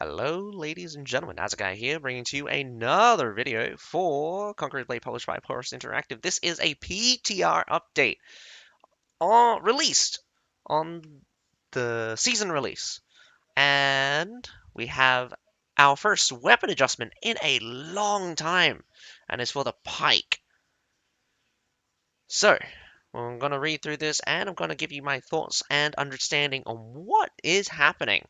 Hello, ladies and gentlemen. Azakai here, bringing to you another video for Conqueror Blade, published by Porus Interactive. This is a PTR update, released on the season release, and we have our first weapon adjustment in a long time, and it's for the Pike. So, I'm going to read through this, and I'm going to give you my thoughts and understanding on what is happening.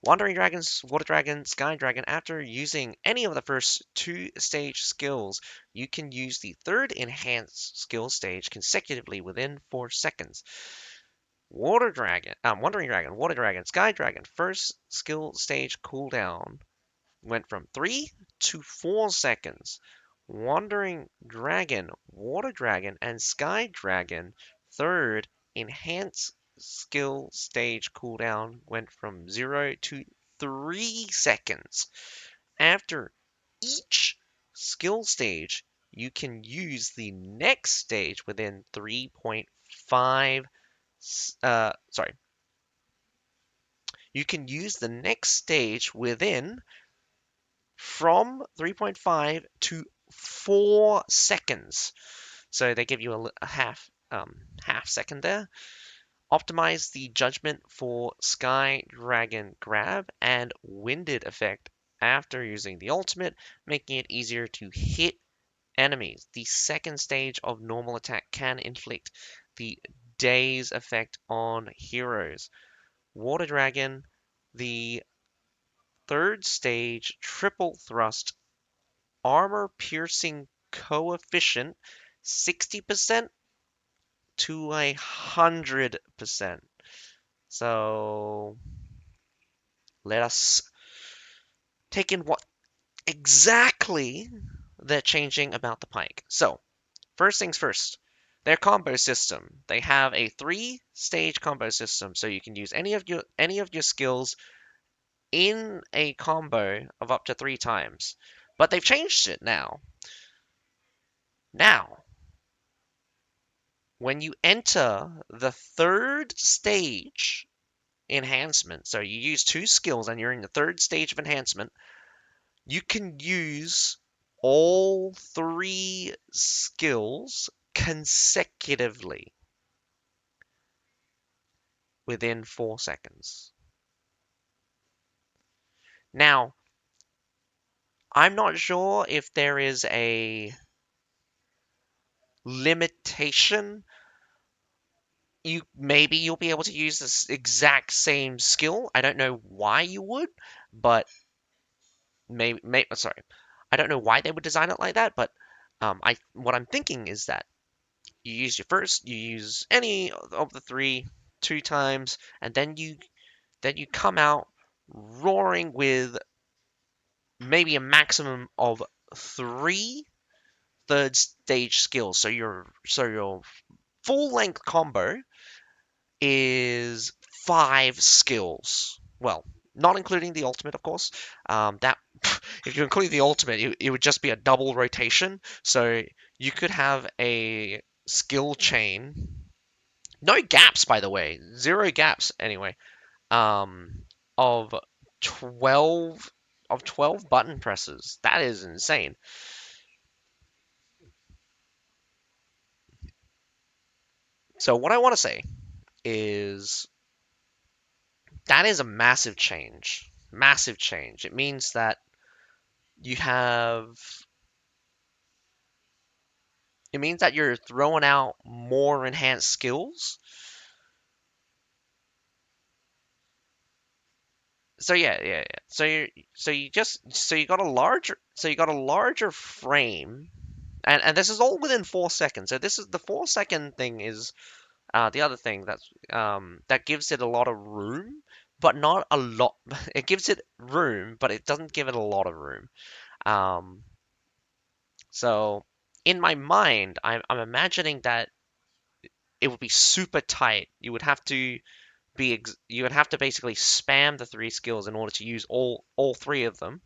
Wandering Dragons, Water Dragon, Sky Dragon, after using any of the first two stage skills, you can use the third enhanced skill stage consecutively within 4 seconds. Wandering Dragon, Water Dragon, Sky Dragon, first skill stage cooldown went from 3 to 4 seconds. Wandering Dragon, Water Dragon, and Sky Dragon, third enhanced skill stage cooldown went from 0 to 3 seconds. After each skill stage, you can use the next stage within 3.5. Sorry. You can use the next stage within from 3.5 to 4 seconds. So they give you a half second there. Optimize the judgment for Sky Dragon grab and winded effect after using the ultimate, making it easier to hit enemies. The second stage of normal attack can inflict the daze effect on heroes. Water Dragon, the third stage triple thrust armor piercing coefficient 60% to 100%. So let us take in what exactly they're changing about the Pike. So first things first, their combo system. They have a 3-stage combo system, so you can use any of your skills in a combo of up to 3 times. But they've changed it now. Now, when you enter the third stage enhancement, so you use 2 skills and you're in the third stage of enhancement, you can use all 3 skills consecutively within 4 seconds. Now, I'm not sure if there is a limitation. Maybe you'll be able to use this exact same skill. I don't know why you would, but sorry, I don't know why they would design it like that. But what I'm thinking is that you use any of the 3 2 times, and then you come out roaring with maybe a maximum of 3 third stage skills. So your full length combo is 5 skills. Well, not including the ultimate, of course. That if you include the ultimate, it would just be a double rotation. So you could have a skill chain. No gaps, by the way. 0 gaps, anyway. Of 12 button presses. That is insane. So what I want to say is that is a massive change. Massive change. It means that you have it means that you're throwing out more enhanced skills. So yeah. So you got a larger frame, and this is all within 4 seconds. So this is the 4 second thing is the other thing that gives it a lot of room, but not a lot. It gives it room, but it doesn't give it a lot of room. Um, so in my mind, I'm imagining that it would be super tight. You would have to basically spam the 3 skills in order to use all 3 of them.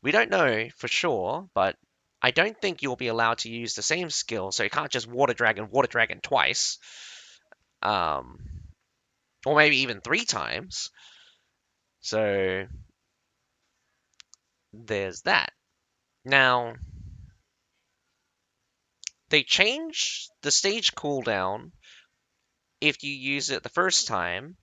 We don't know for sure, but I don't think you'll be allowed to use the same skill, so you can't just Water Dragon twice, um, or maybe even 3 times. So there's that. Now, they change the stage cooldown if you use it the first time.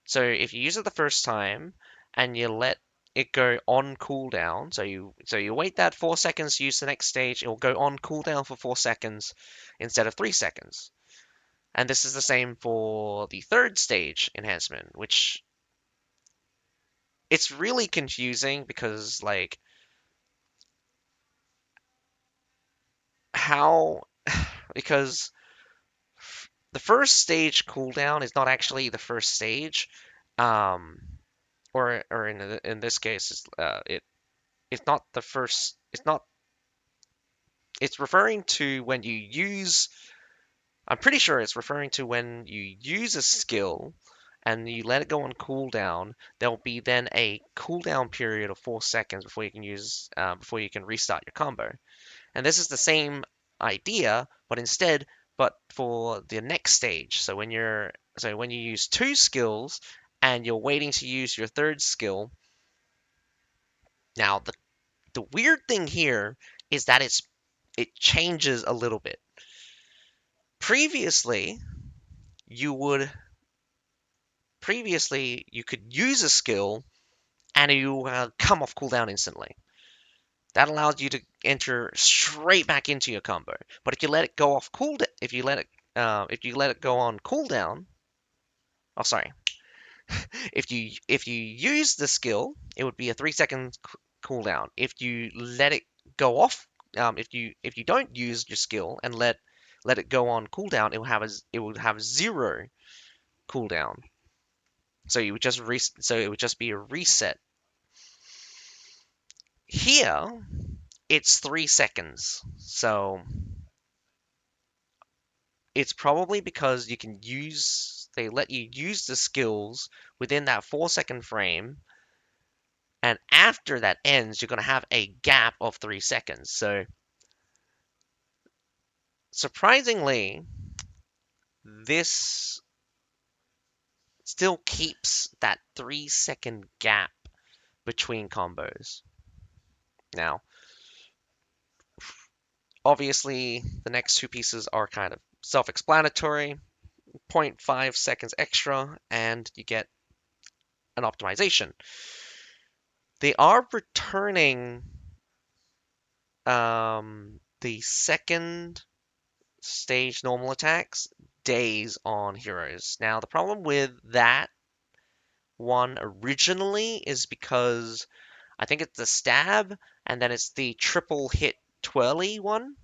So if you use it the first time and you let it go on cooldown, so you wait that 4 seconds to use the next stage, it will go on cooldown for 4 seconds instead of 3 seconds. And this is the same for the third stage enhancement, which it's really confusing because like how because the first stage cooldown is not actually the first stage, um, or in this case, it's not the first. It's not. It's referring to when you use. I'm pretty sure it's referring to when you use a skill and you let it go on cooldown. There'll be then a cooldown period of 4 seconds before you can restart your combo. And this is the same idea, but for the next stage. So when you use two skills and you're waiting to use your third skill. Now the weird thing here is that it changes a little bit. Previously, you would previously you could use a skill and you come off cooldown instantly. That allows you to enter straight back into your combo. But if you let it go off cooldown, if you let it go on cooldown, oh sorry, if you use the skill, it would be a 3 second cooldown. If you let it go off, if you don't use your skill and let it go on cooldown, it would have zero cooldown. So it would just be a reset. Here, it's 3 seconds. So it's probably because they let you use the skills within that 4 second frame, and after that ends, you're going to have a gap of 3 seconds. So surprisingly, this still keeps that 3 second gap between combos. Now, obviously, the next two pieces are kind of self explanatory. 0.5 seconds extra, and you get an optimization. They are returning the second stage normal attacks days on heroes. Now, the problem with that one originally is because I think it's the stab, and then it's the triple hit twirly one,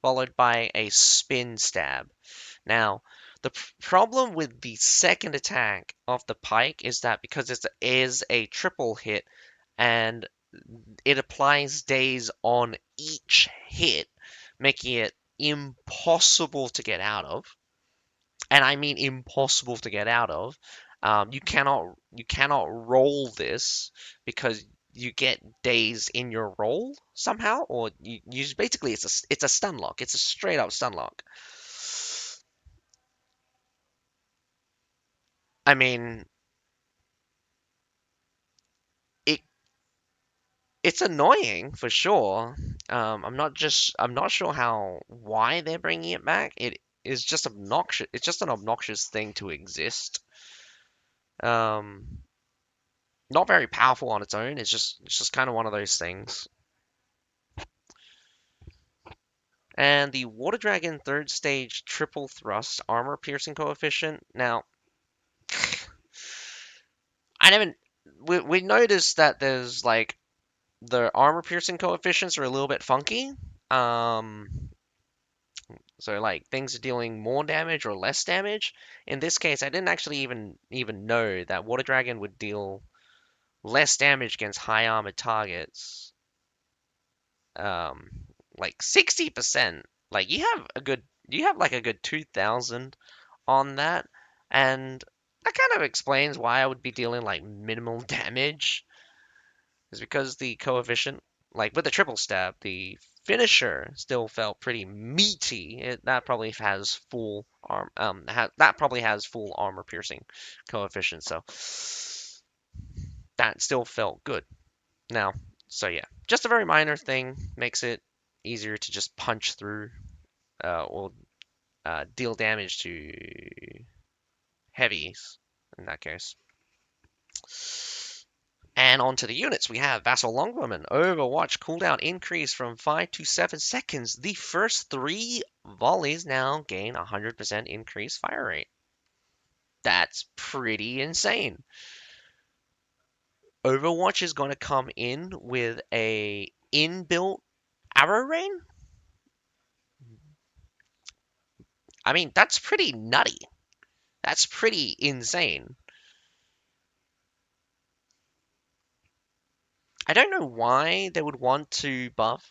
followed by a spin stab. Now, the problem with the second attack of the Pike is that because it is a triple hit and it applies days on each hit, making it impossible to get out of. And I mean impossible to get out of. You cannot roll this because you get days in your roll somehow, or basically it's a stun lock. It's a straight up stun lock. I mean, it it's annoying for sure. I'm not sure why they're bringing it back. It is just obnoxious. It's just an obnoxious thing to exist. Um, Not very powerful on its own. It's just kind of one of those things. And the Water Dragon third stage triple thrust armor piercing coefficient. Now, I never. We noticed that there's like the armor piercing coefficients are a little bit funky. Um, so like things are dealing more damage or less damage. In this case, I didn't actually even know that Water Dragon would deal less damage against high armored targets. Um, like 60%. Like you have like a good 2,000 on that, and that kind of explains why I would be dealing like minimal damage. Is because the coefficient, like with the triple stab, the finisher still felt pretty meaty. That probably has full that probably has full armor piercing coefficient. So that still felt good. Now, so yeah, just a very minor thing makes it easier to just punch through or deal damage to heavies in that case. And onto the units, we have Vassal Longbowman. Overwatch cooldown increase from 5 to 7 seconds. The first 3 volleys now gain 100% increased fire rate. That's pretty insane. Overwatch is going to come in with a inbuilt arrow rain. I mean, that's pretty nutty. That's pretty insane. I don't know why they would want to buff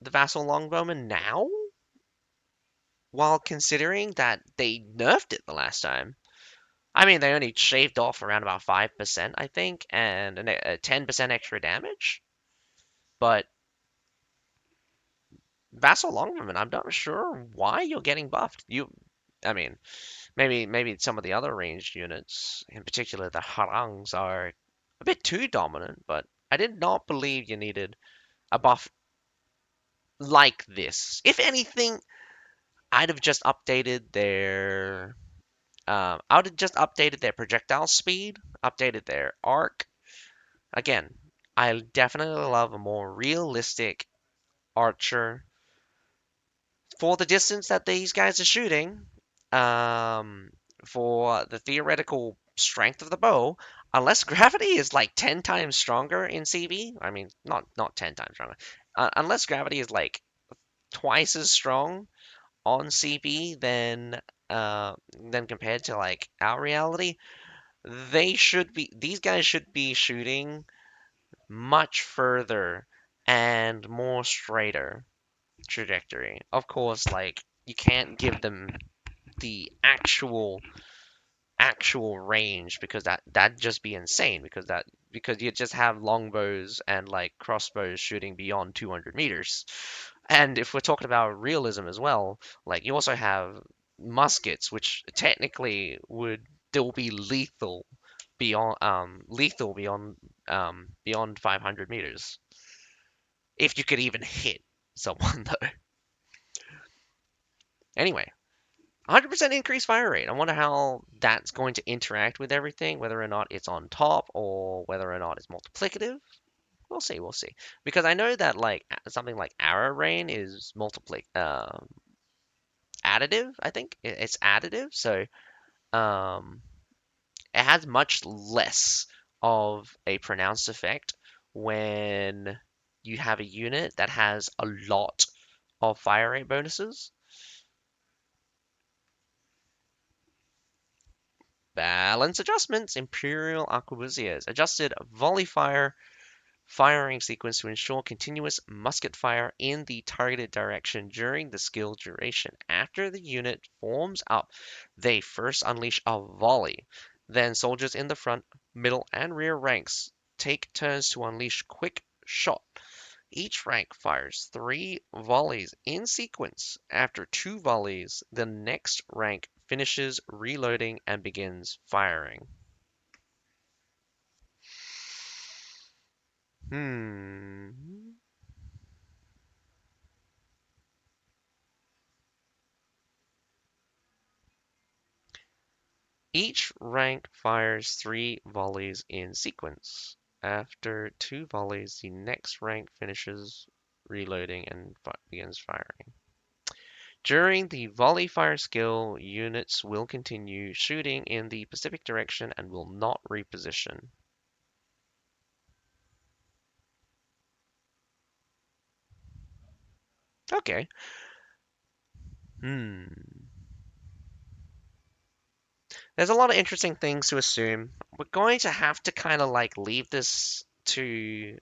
the Vassal Longbowman now, while considering that they nerfed it the last time. I mean, they only shaved off around about 5%, I think, and a 10% extra damage. But Vassal Longbowman, I'm not sure why you're getting buffed. I mean, maybe some of the other ranged units, in particular the harangs, are a bit too dominant. But I did not believe you needed a buff like this. If anything, I'd have just updated their I would have just updated their projectile speed, updated their arc. Again, I definitely love a more realistic archer for the distance that these guys are shooting. Um, for the theoretical strength of the bow, unless gravity is like 10 times stronger in CB, I mean, not 10 times stronger, unless gravity is like twice as strong on CB than compared to like our reality, these guys should be shooting much further and more straighter trajectory. Of course, like you can't give them the actual range because that'd just be insane because you just have longbows and like crossbows shooting beyond 200 meters. And if we're talking about realism as well, like you also have muskets which technically would still be lethal beyond 500 meters if you could even hit someone though. Anyway, 100% increased fire rate. I wonder how that's going to interact with everything, whether or not it's on top or whether or not it's multiplicative. We'll see, we'll see. Because I know that like something like arrow rain is additive. I think it's additive, so um, it has much less of a pronounced effect when you have a unit that has a lot of fire rate bonuses. Balance adjustments. Imperial Arquebusiers adjusted volley fire firing sequence to ensure continuous musket fire in the targeted direction during the skill duration. After the unit forms up, they first unleash a volley. Then soldiers in the front, middle, and rear ranks take turns to unleash quick shot. Each rank fires 3 volleys in sequence. After 2 volleys, the next rank finishes reloading and begins firing. Hmm. Each rank fires 3 volleys in sequence. After 2 volleys, the next rank finishes reloading and begins firing. During the volley fire skill, units will continue shooting in the Pacific direction and will not reposition. Okay. Hmm. There's a lot of interesting things to assume. We're going to have to kind of like leave this to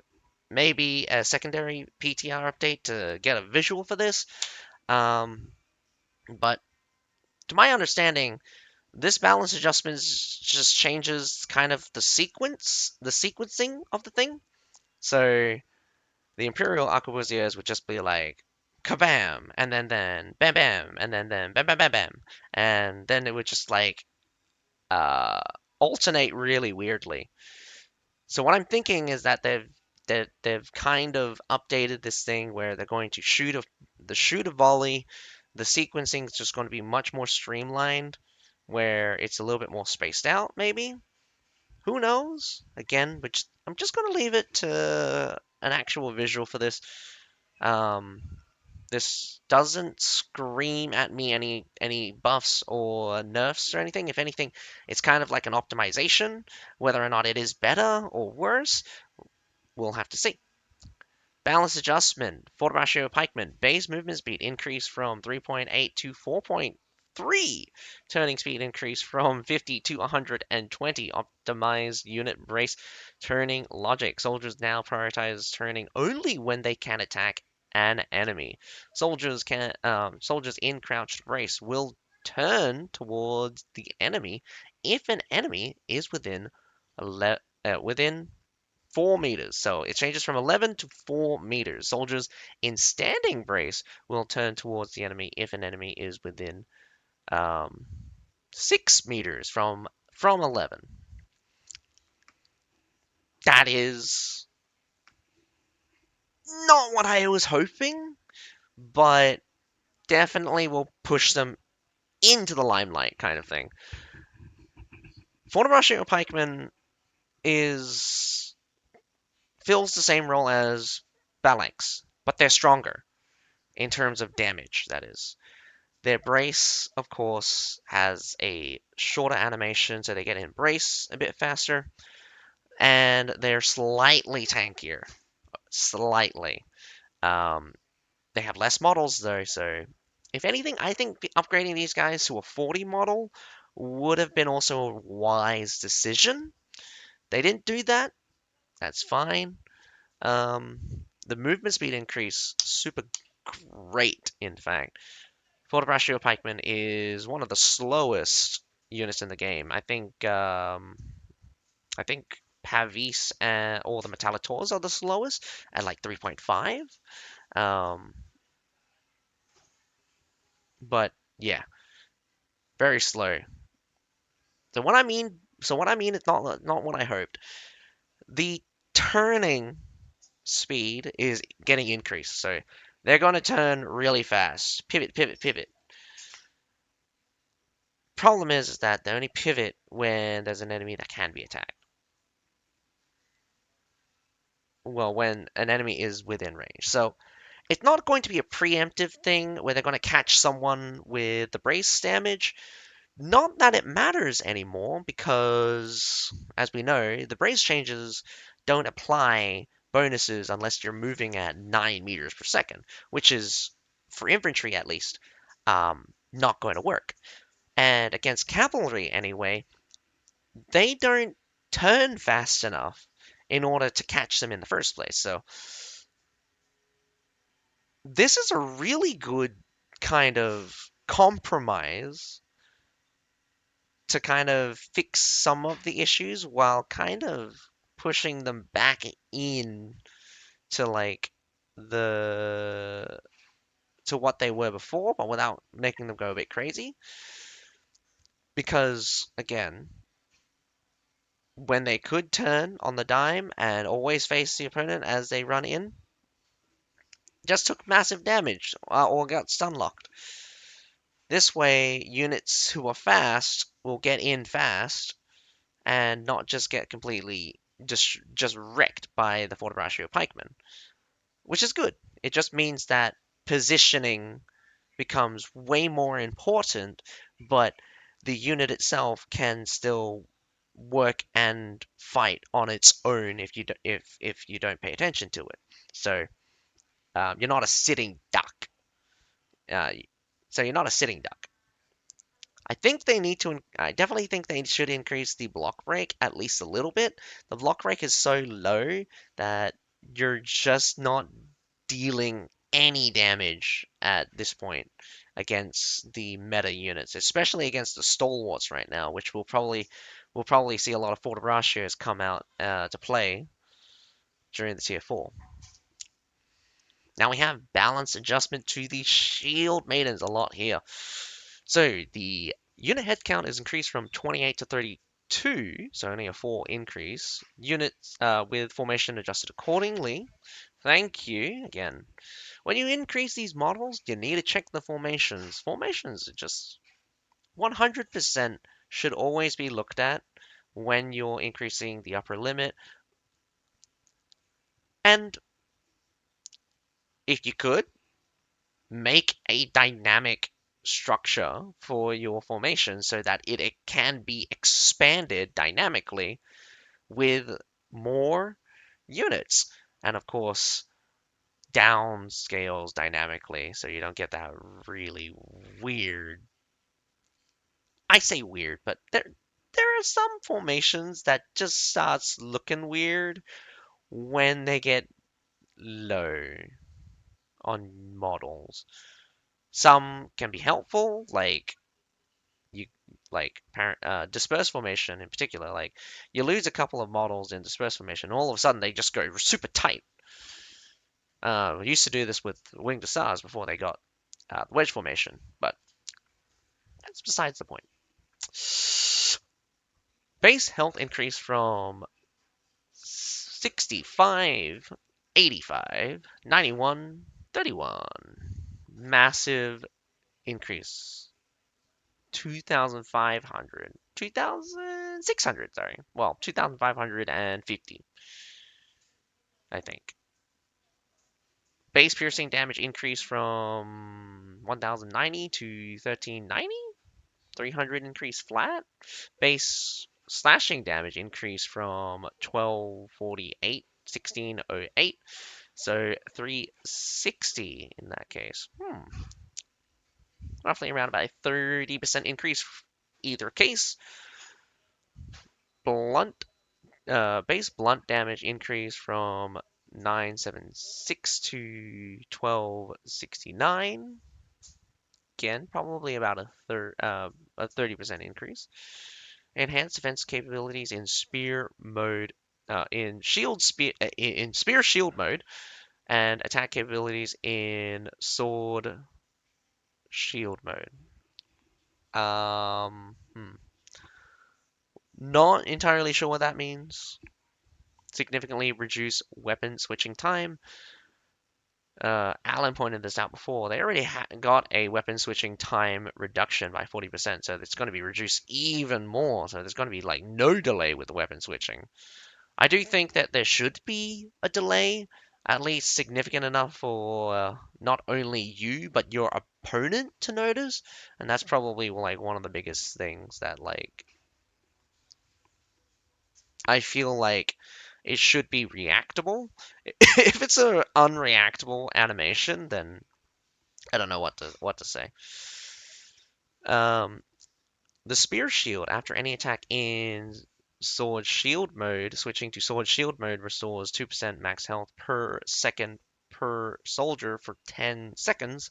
maybe a secondary PTR update to get a visual for this. Um, but to my understanding, this balance adjustment just changes kind of the sequencing of the thing. So the Imperial Arquebusiers would just be like kabam, and then bam bam, and then bam bam bam bam, and then it would just like uh, alternate really weirdly. So what I'm thinking is that they've kind of updated this thing where they're going to shoot a volley. The sequencing is just going to be much more streamlined, where it's a little bit more spaced out, maybe. Who knows? Again, but I'm just going to leave it to an actual visual for this. Um, this doesn't scream at me any buffs or nerfs or anything. If anything, it's kind of like an optimization. Whether or not it is better or worse, we'll have to see. Balance adjustment. Forward ratio pikeman. Base movement speed increased from 3.8 to 4.3. Turning speed increased from 50 to 120. Optimized unit brace turning logic. Soldiers now prioritize turning only when they can attack an enemy. Soldiers in crouched brace will turn towards the enemy if an enemy is within 4 meters. So it changes from 11 to 4 meters. Soldiers in standing brace will turn towards the enemy if an enemy is within 6 meters from 11. That is not what I was hoping, but definitely will push them into the limelight kind of thing. Fortibrush or Pikeman is fills the same role as Phalanx, but they're stronger in terms of damage, that is. Their brace, of course, has a shorter animation, so they get in brace a bit faster, and they're slightly tankier. Slightly. Um, they have less models, though, so if anything, I think upgrading these guys to a 40 model would have been also a wise decision. They didn't do that. That's fine. Um, the movement speed increase, super great, in fact. Fortibratio Pikeman is one of the slowest units in the game. I think Pavis and or the Metallitors are the slowest at like 3.5. Um, but yeah, very slow. So what I mean is not what I hoped. The turning speed is getting increased. So they're going to turn really fast. Pivot, pivot, pivot. Problem is that they only pivot when there's an enemy that can be attacked. Well, when an enemy is within range. So it's not going to be a preemptive thing where they're going to catch someone with the brace damage. Not that it matters anymore, because, as we know, the brace changes don't apply bonuses unless you're moving at 9 meters per second, which is, for infantry at least, not going to work. And against cavalry, anyway, they don't turn fast enough in order to catch them in the first place. So this is a really good kind of compromise to kind of fix some of the issues while kind of pushing them back in to like the to what they were before, but without making them go a bit crazy. Because again, when they could turn on the dime and always face the opponent as they run in, just took massive damage or got stun locked. This way, units who are fast will get in fast and not just get completely just wrecked by the Fortibratio pikemen, which is good. It just means that positioning becomes way more important, but the unit itself can still work and fight on its own if you don't pay attention to it. So you're not a sitting duck. Uh, so you're not a sitting duck. I definitely think they should increase the block break at least a little bit. The block break is so low that you're just not dealing any damage at this point against the meta units, especially against the stalwarts right now, which we'll probably see a lot of Fortibratios come out to play during the tier 4. Now we have balance adjustment to the shield maidens a lot here. So the unit headcount is increased from 28 to 30 2, so only a 4 increase. Units with formation adjusted accordingly. Thank you. Again, when you increase these models, you need to check the formations. Formations are just 100% should always be looked at when you're increasing the upper limit. And if you could, make a dynamic structure for your formation so that it can be expanded dynamically with more units. And of course, downscales dynamically so you don't get that really weird. I say weird, but there are some formations that just starts looking weird when they get low on models. Some can be helpful, like you disperse formation in particular. Like you lose a couple of models in disperse formation, all of a sudden they just go super tight. We used to do this with winged stars before they got wedge formation, but that's besides the point. Base health increase from 65, 85, 91, 31. Massive increase. 2,500. 2,600, sorry. Well, 2,550, I think. Base piercing damage increase from 1,090 to 1,390. 300 increase flat. Base slashing damage increase from 1248, 1608. So 360 in that case. Roughly around about a 30% increase either case. Blunt base blunt damage increase from 976 to 1269. Again, probably about a 30% increase. Enhanced defense capabilities in spear mode, in spear shield mode, and attack capabilities in sword shield mode. Not entirely sure what that means. Significantly reduce weapon switching time. Alan pointed this out before. They already got a weapon switching time reduction by 40%, so it's going to be reduced even more. So there's going to be like no delay with the weapon switching. I do think that there should be a delay, at least significant enough for not only you but your opponent to notice, and that's probably like one of the biggest things that like I feel like it should be reactable. If it's an unreactable animation, then I don't know what to say. Um, the spear shield after any attack in sword shield mode, switching to sword shield mode restores 2% max health per second per soldier for 10 seconds,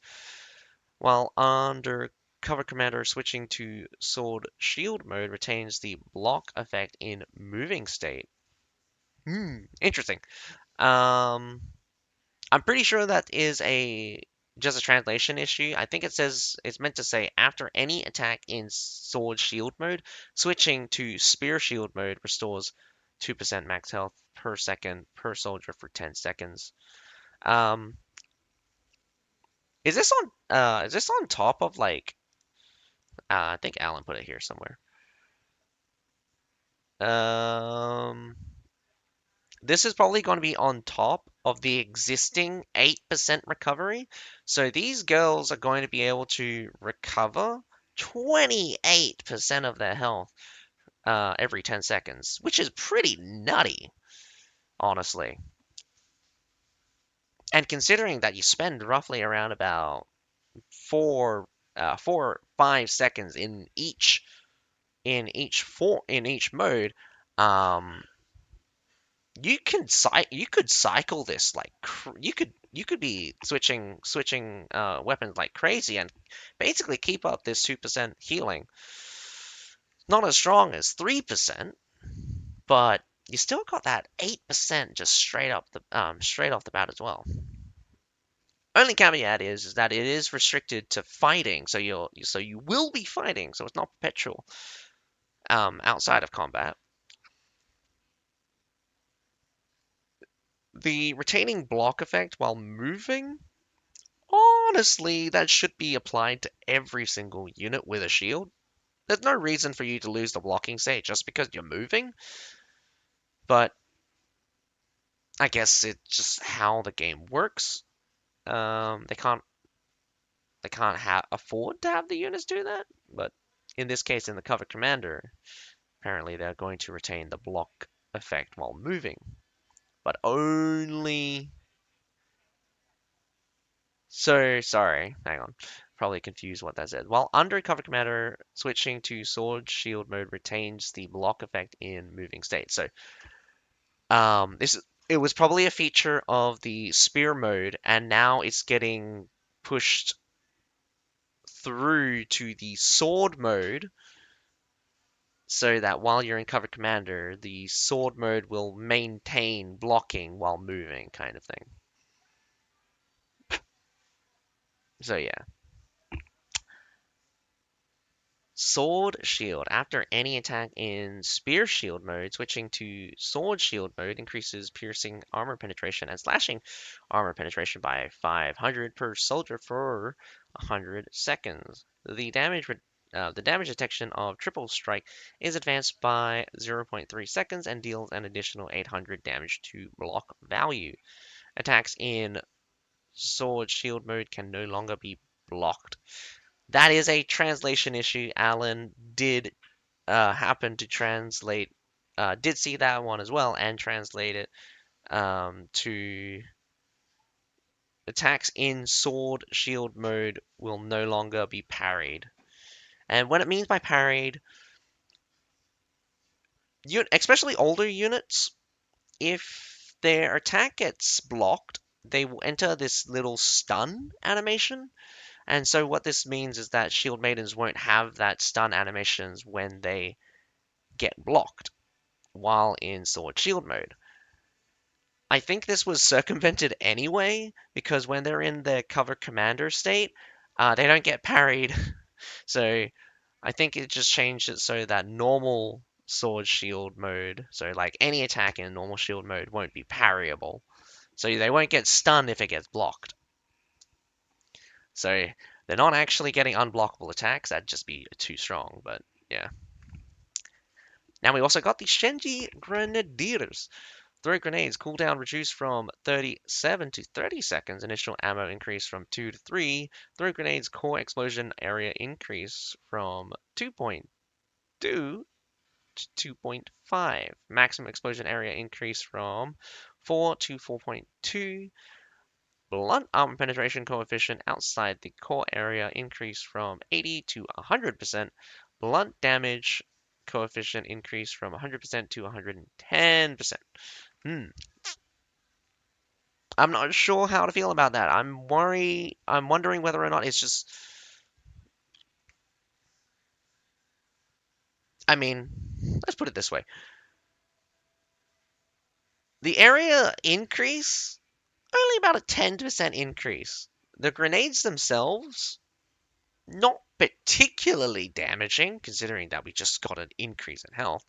while under cover commander switching to sword shield mode retains the block effect in moving state. Interesting. Um, I'm pretty sure that is a just a translation issue. I think it says it's meant to say after any attack in sword shield mode, switching to spear shield mode restores 2% max health per second per soldier for 10 seconds. Um, is this on top of like I think Alan put it here somewhere. Um, this is probably going to be on top of the existing 8% recovery. So these girls are going to be able to recover 28% of their health every 10 seconds, which is pretty nutty, honestly. And considering that you spend roughly around about 4 5 seconds in each mode, um, you could cycle this like you could be switching weapons like crazy and basically keep up this 2% healing. Not as strong as 3%, but you still got that 8% just straight off the bat as well. Only caveat is that it is restricted to fighting, so you will be fighting, so it's not perpetual. outside of combat. The retaining block effect while moving, honestly, that should be applied to every single unit with a shield. There's no reason for you to lose the blocking state just because you're moving, but I guess it's just how the game works. They can't afford to have the units do that, but in this case, in the cover commander, apparently they're going to retain the block effect while moving, but only. So sorry, hang on. Probably confused what that said. While under cover commander, switching to sword shield mode retains the block effect in moving state. So this it was probably a feature of the spear mode, and now it's getting pushed through to the sword mode, so that while you're in cover commander, the sword mode will maintain blocking while moving, kind of thing. So yeah. Sword Shield. After any attack in Spear Shield mode, switching to Sword Shield mode increases piercing armor penetration and slashing armor penetration by 500 per soldier for 100 seconds. The damage detection of Triple Strike is advanced by 0.3 seconds and deals an additional 800 damage to block value. Attacks in Sword Shield mode can no longer be blocked. That is a translation issue. Alan did happen to did see that one as well and translate it to attacks in sword shield mode will no longer be parried. And what it means by parried, especially older units, if their attack gets blocked, they will enter this little stun animation. And so what this means is that shield maidens won't have that stun animations when they get blocked while in sword shield mode. I think this was circumvented anyway because when they're in the cover commander state, they don't get parried. So I think it just changed it so that normal sword shield mode, so like any attack in normal shield mode won't be parryable. So they won't get stunned if it gets blocked. So they're not actually getting unblockable attacks. That'd just be too strong, but yeah. Now we also got the Shenji Grenadiers. Throw grenades cooldown reduced from 37 to 30 seconds. Initial ammo increase from 2 to 3. Throw grenades core explosion area increase from 2.2 to 2.5. Maximum explosion area increase from 4 to 4.2. Blunt armor penetration coefficient outside the core area increase from 80 to 100%. Blunt damage coefficient increase from 100% to 110%. I'm not sure how to feel about that. I'm wondering whether or not it's just. I mean, let's put it this way: the area increase only about a 10% increase. The grenades themselves not particularly damaging, considering that we just got an increase in health.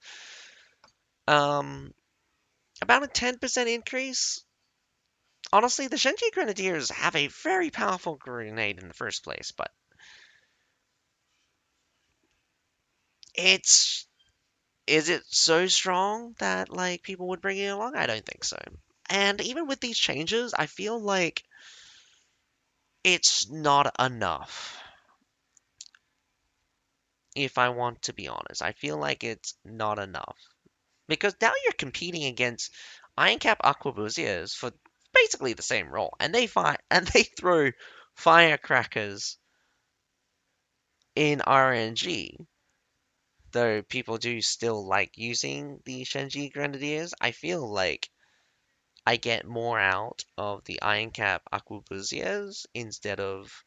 Um, about a 10% increase. Honestly, the Shenji Grenadiers have a very powerful grenade in the first place, but it's is it so strong that like people would bring it along? I don't think so. And even with these changes, I feel like it's not enough. If I want to be honest, I feel like it's not enough because now you're competing against Ironcap Aquabusiers for basically the same role, and they fight and they throw firecrackers in RNG. Though people do still like using the Shenji Grenadiers, I feel like I get more out of the Ironcap Aquabusiers instead of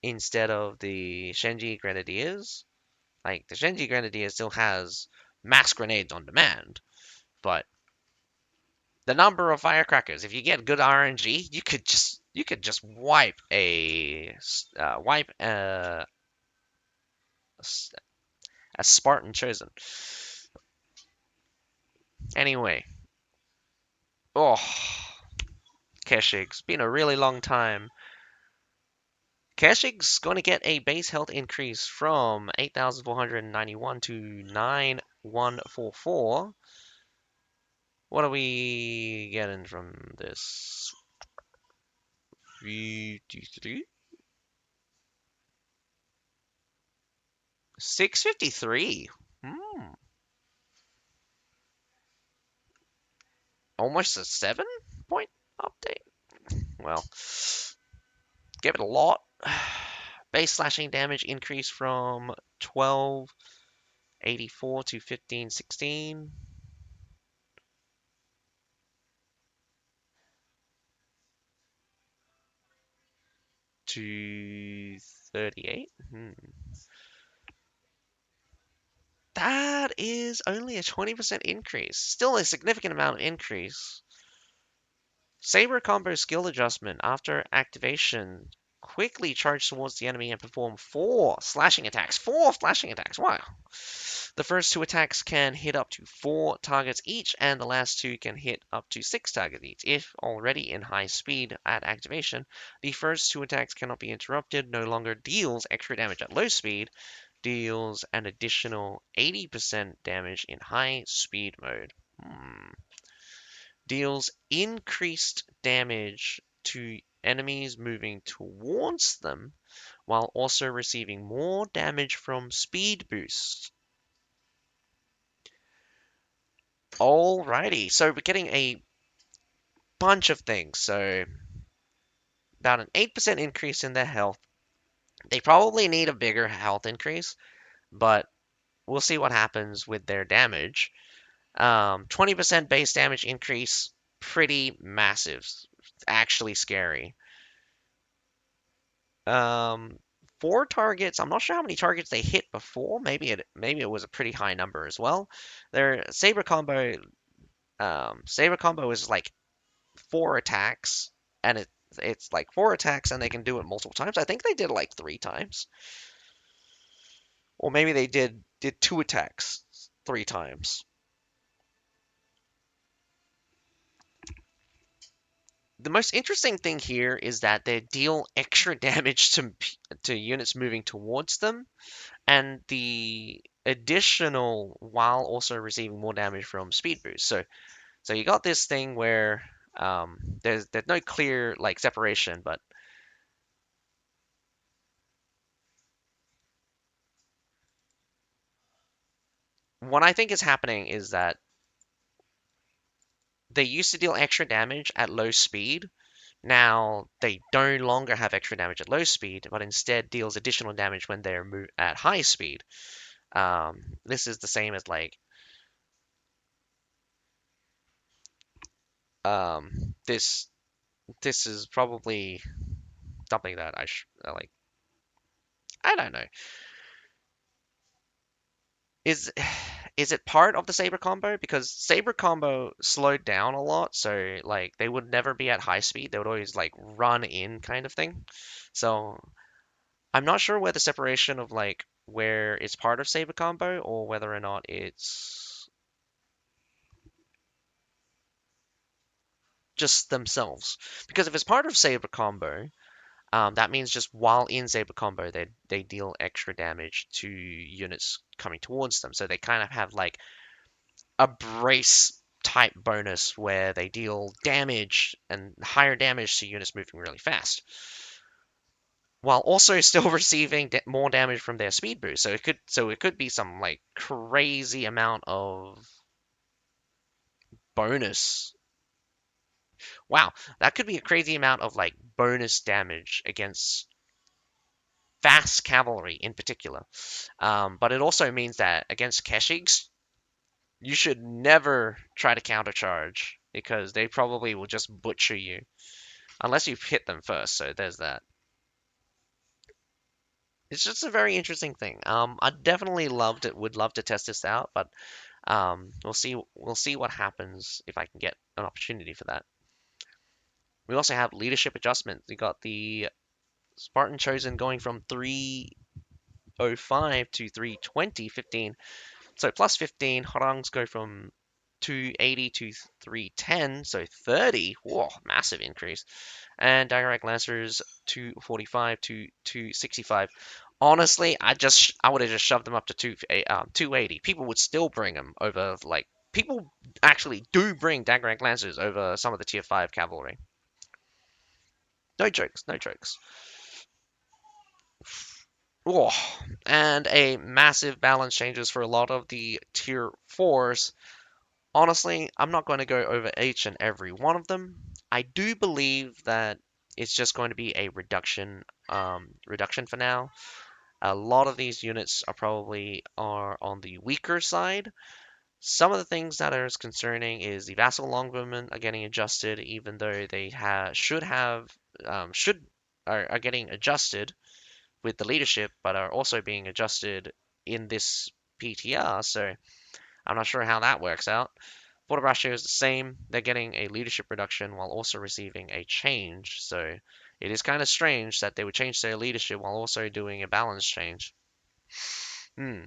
the Shenji Grenadiers. Like the Shenji Grenadier still has mass grenades on demand, but the number of firecrackers, if you get good RNG, you could just wipe A Spartan chosen. Anyway. Oh, Keshig's been a really long time. Keshig's going to get a base health increase from 8,491 to 9,144. What are we getting from this? 53? 653. Almost a 7 point update. Well, give it a lot. Base slashing damage increased from 1284 to 1516 to 38. That is only a 20% increase. Still a significant amount of increase. Saber combo skill adjustment after activation. Quickly charge towards the enemy and perform 4 slashing attacks. 4 slashing attacks. Wow. The first 2 attacks can hit up to 4 targets each, and the last 2 can hit up to 6 targets each. If already in high speed at activation, the first 2 attacks cannot be interrupted, no longer deals extra damage at low speed, deals an additional 80% damage in high speed mode. Deals increased damage to enemies moving towards them while also receiving more damage from speed boosts. Alrighty, so we're getting a bunch of things. So about an 8% increase in their health. They probably need a bigger health increase, but we'll see what happens with their damage. 20% base damage increase, pretty massive. Actually scary. 4 targets. I'm not sure how many targets they hit before. Maybe it was a pretty high number as well. Their saber combo is like 4 attacks, and it's like 4 attacks, and they can do it multiple times. I think they did like 3 times, or maybe they did 2 attacks 3 times. The most interesting thing here is that they deal extra damage to units moving towards them, and the additional while also receiving more damage from speed boost. So you got this thing where there's no clear like separation, but what I think is happening is that they used to deal extra damage at low speed. Now they no longer have extra damage at low speed, but instead deals additional damage when they're at high speed. This is the same as like this. This is probably something that I like. I don't know. Is is it part of the saber combo? Because saber combo slowed down a lot, so like they would never be at high speed. They would always like run in kind of thing. So I'm not sure where the separation of like where it's part of saber combo or whether or not it's just themselves. Because if it's part of saber combo, that means just while in saber combo, they deal extra damage to units coming towards them. So they kind of have like a brace type bonus where they deal damage and higher damage to units moving really fast, while also still receiving more damage from their speed boost. So it could be some like crazy amount of bonus. Wow, that could be a crazy amount of like bonus damage against fast cavalry in particular. But it also means that against Keshigs, you should never try to countercharge because they probably will just butcher you unless you've hit them first. So there's that. It's just a very interesting thing. I definitely loved it. Would love to test this out, but we'll see. We'll see what happens if I can get an opportunity for that. We also have leadership adjustments. We got the Spartan Chosen going from 305 to 320, 15. So plus 15, Harangs go from 280 to 310, so 30. Whoa, massive increase. And Direct Lancers 245 to 265. Honestly, I would have just shoved them up to 280. People would still bring them over, like, people actually do bring Direct Lancers over some of the tier 5 cavalry. No jokes, no jokes. Whoa. And a massive balance changes for a lot of the tier 4s. Honestly, I'm not going to go over each and every one of them. I do believe that it's just going to be a reduction for now. A lot of these units are on the weaker side. Some of the things that are concerning is the vassal longbowmen are getting adjusted, even though they should are getting adjusted with the leadership, but are also being adjusted in this PTR. So I'm not sure how that works out. Border ratio is the same. They're getting a leadership reduction while also receiving a change. So it is kind of strange that they would change their leadership while also doing a balance change. Hmm.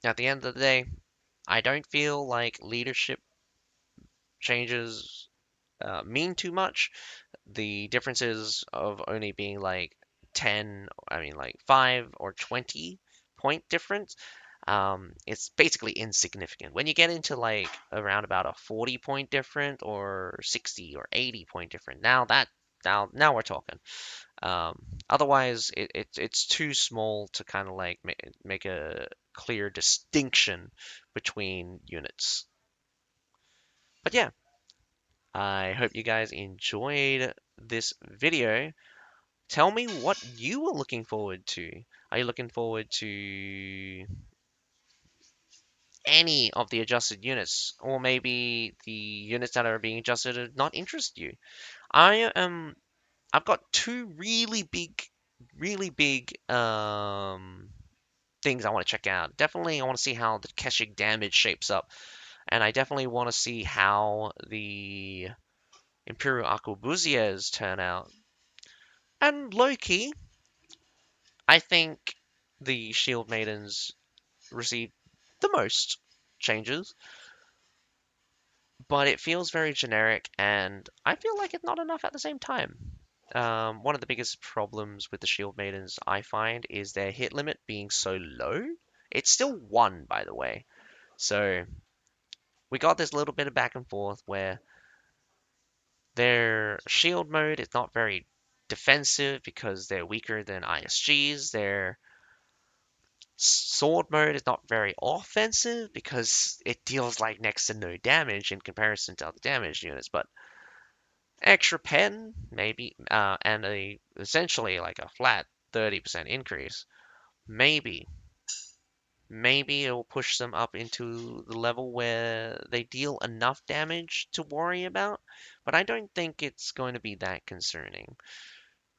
At the end of the day, I don't feel like leadership changes mean too much. The differences of only being like 10, I mean like 5 or 20 point difference, it's basically insignificant. When you get into like around about a 40 point difference or 60 or 80 point difference, now we're talking. Otherwise, it's too small to kind of like make a clear distinction between units. But yeah, I hope you guys enjoyed this video. Tell me what you are looking forward to. Are you looking forward to any of the adjusted units, or maybe the units that are being adjusted do not interest you? I am. I've got two really big things I want to check out. Definitely, I want to see how the Keshik damage shapes up, and I definitely want to see how the Imperial Arquebusiers turn out. And Loki, I think the Shield Maidens received the most changes, but it feels very generic, and I feel like it's not enough at the same time. One of the biggest problems with the Shield Maidens I find is their hit limit being so low. It's still 1, by the way. So we got this little bit of back and forth where their shield mode is not very defensive because they're weaker than ISGs. Their sword mode is not very offensive because it deals like next to no damage in comparison to other damage units. But extra pen, maybe, and essentially like a flat 30% increase, maybe. Maybe it will push them up into the level where they deal enough damage to worry about, but I don't think it's going to be that concerning.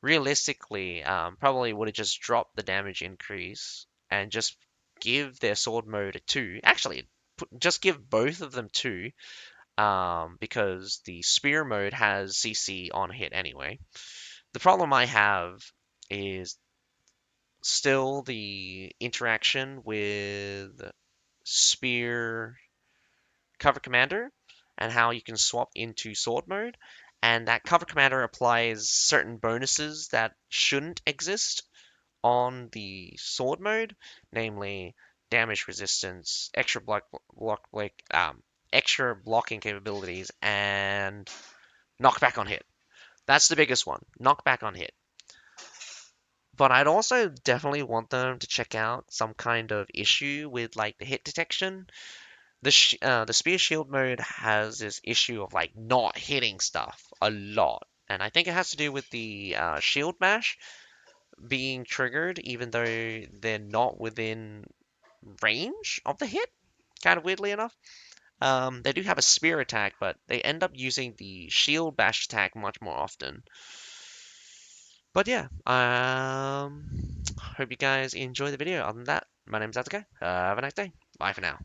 Realistically, probably would have just dropped the damage increase and just give their sword mode a 2. Actually, just give both of them 2, because the spear mode has CC on hit anyway. The problem I have is still the interaction with spear cover commander and how you can swap into sword mode. And that cover commander applies certain bonuses that shouldn't exist on the sword mode, namely damage resistance, extra blocking capabilities, and knockback on hit. That's the biggest one, knockback on hit. But I'd also definitely want them to check out some kind of issue with like the hit detection. The spear shield mode has this issue of like not hitting stuff a lot, and I think it has to do with the shield mash being triggered even though they're not within range of the hit. Kind of weirdly enough, they do have a spear attack, but they end up using the shield bash attack much more often. But yeah, hope you guys enjoy the video. Other than that, my name's Atsuka. Have a nice day. Bye for now.